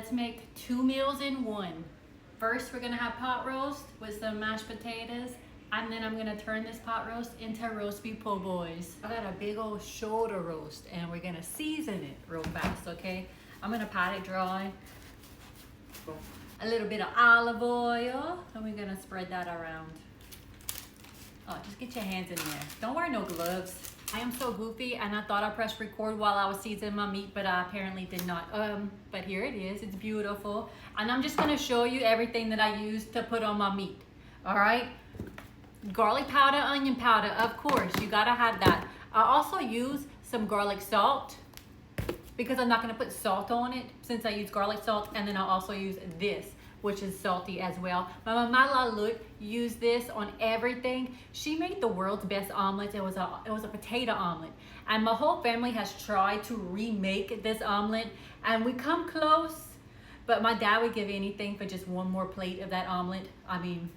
let's make 2 meals in one. First, we're gonna have pot roast with some mashed potatoes, and then I'm gonna turn this pot roast into roast beef po' boys. I got a big old shoulder roast, and we're gonna season it real fast, okay? I'm gonna pat it dry. A little bit of olive oil, and we're gonna spread that around. Oh, just get your hands in there. Don't wear no gloves. I am so goofy, and I thought I pressed record while I was seasoning my meat, but I apparently did not. But here it is. It's beautiful. And I'm just gonna show you everything that I used to put on my meat. All right? Garlic powder, onion powder, of course. You gotta have that. I also use some garlic salt because I'm not gonna put salt on it since I use garlic salt, and then I'll also use this, which is salty as well. My mama Lut used this on everything. She made the world's best omelet. It was a potato omelet. And my whole family has tried to remake this omelet, and we come close, but my dad would give anything for just one more plate of that omelet. I mean,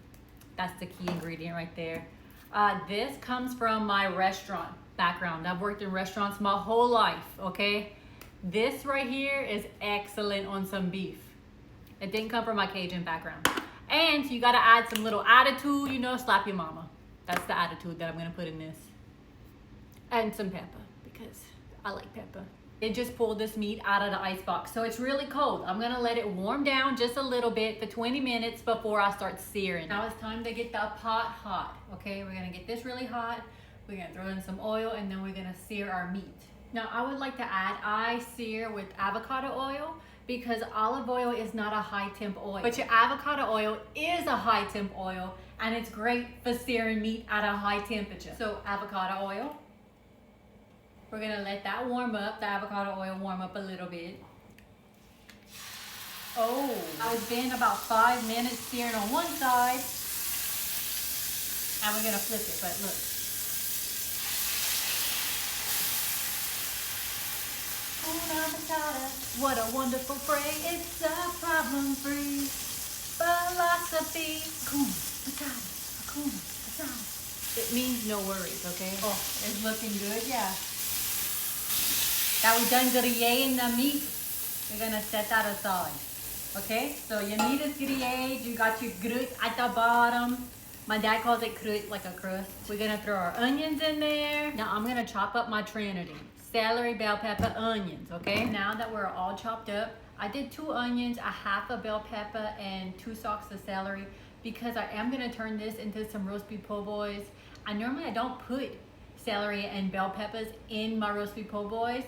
that's the key ingredient right there. This comes from my restaurant background. I've worked in restaurants my whole life, okay? This right here is excellent on some beef. It didn't come from my Cajun background. And you gotta add some little attitude, you know, slap your mama. That's the attitude that I'm gonna put in this. And some pepper, because I like pepper. It just pulled this meat out of the ice box, so it's really cold. I'm gonna let it warm down just a little bit for 20 minutes before I start searing. Now it's time to get the pot hot, okay? We're gonna get this really hot. We're gonna throw in some oil, and then we're gonna sear our meat. Now I would like to add, I sear with avocado oil, because olive oil is not a high temp oil, but your avocado oil is a high temp oil, and it's great for searing meat at a high temperature. So avocado oil, we're gonna let that warm up, the avocado oil warm up a little bit. Oh, it's been about 5 minutes searing on one side, and we're gonna flip it, but look. What a wonderful phrase. It's a problem-free philosophy. Hakuna Matata, Hakuna Matata. It means no worries, okay? Oh, it's looking good, yeah. Now we done grillé the meat. We're gonna set that aside, okay? So your meat is grilled. You got your croûte at the bottom. My dad calls it croûte, like a crust. We're gonna throw our onions in there. Now I'm gonna chop up my trinity. Celery, bell pepper, onions, okay? Now that we're all chopped up, I did 2 onions, a half a bell pepper, and 2 stalks of celery because I am gonna turn this into some roast beef po' boys. I normally don't put celery and bell peppers in my roast beef po' boys,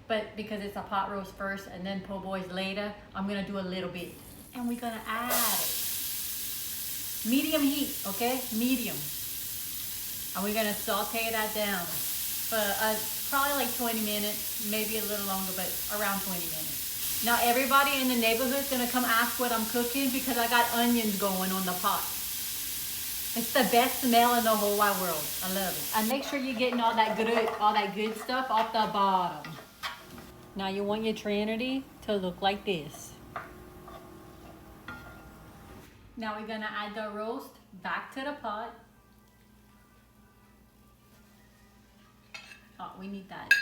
but because it's a pot roast first and then po' boys later, I'm gonna do a little bit. And we're gonna add it. Medium heat, okay? Medium. And we're gonna saute that down for probably like 20 minutes, maybe a little longer, but around 20 minutes. Now everybody in the neighborhood's gonna come ask what I'm cooking because I got onions going on the pot. It's the best smell in the whole wide world. I love it. And make sure you're getting all that good stuff off the bottom. Now you want your trinity to look like this. Now we're gonna add the roast back to the pot. Oh, we need that.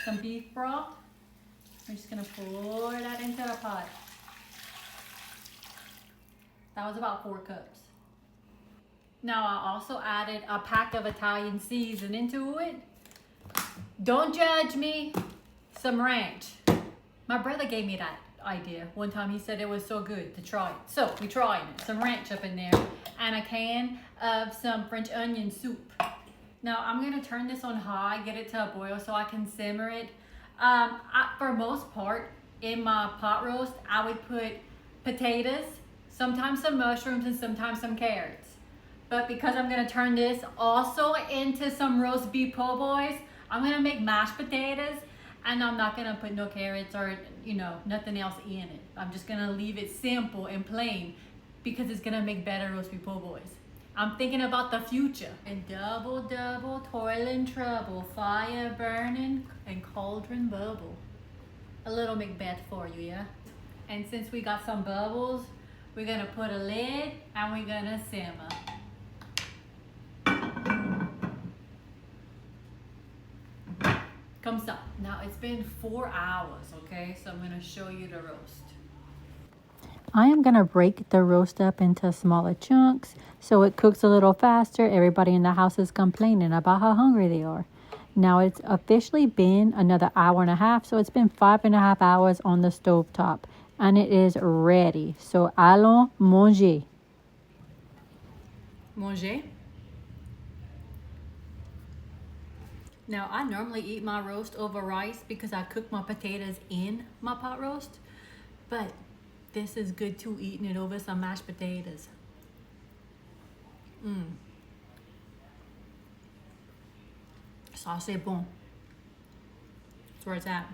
Some beef broth. We're just gonna pour that into the pot. That was about 4 cups. Now I also added a pack of Italian seasoning to it. Don't judge me. Some ranch. My brother gave me that idea. One time he said it was so good to try it. So we tried it. Some ranch up in there. And a can of some French onion soup. Now I'm gonna turn this on high, get it to a boil so I can simmer it. For most part, in my pot roast, I would put potatoes, sometimes some mushrooms, and sometimes some carrots. But because I'm gonna turn this also into some roast beef po' boys, I'm gonna make mashed potatoes, and I'm not gonna put no carrots or, you know, nothing else in it. I'm just gonna leave it simple and plain because it's gonna make better roast beef po' boys. I'm thinking about the future. And double, toil and trouble, fire burning and cauldron bubble. A little Macbeth for you, yeah? And since we got some bubbles, we're gonna put a lid and we're gonna simmer. Come stop. Now it's been 4 hours, okay? So I'm gonna show you the roast. I am going to break the roast up into smaller chunks so it cooks a little faster. Everybody in the house is complaining about how hungry they are. Now it's officially been another hour and a half, so it's been 5.5 hours on the stove top, and it is ready. So allons manger. Manger. Now I normally eat my roast over rice because I cook my potatoes in my pot roast, but this is good too, eating it over some mashed potatoes. Ça c'est bon. That's where it's at.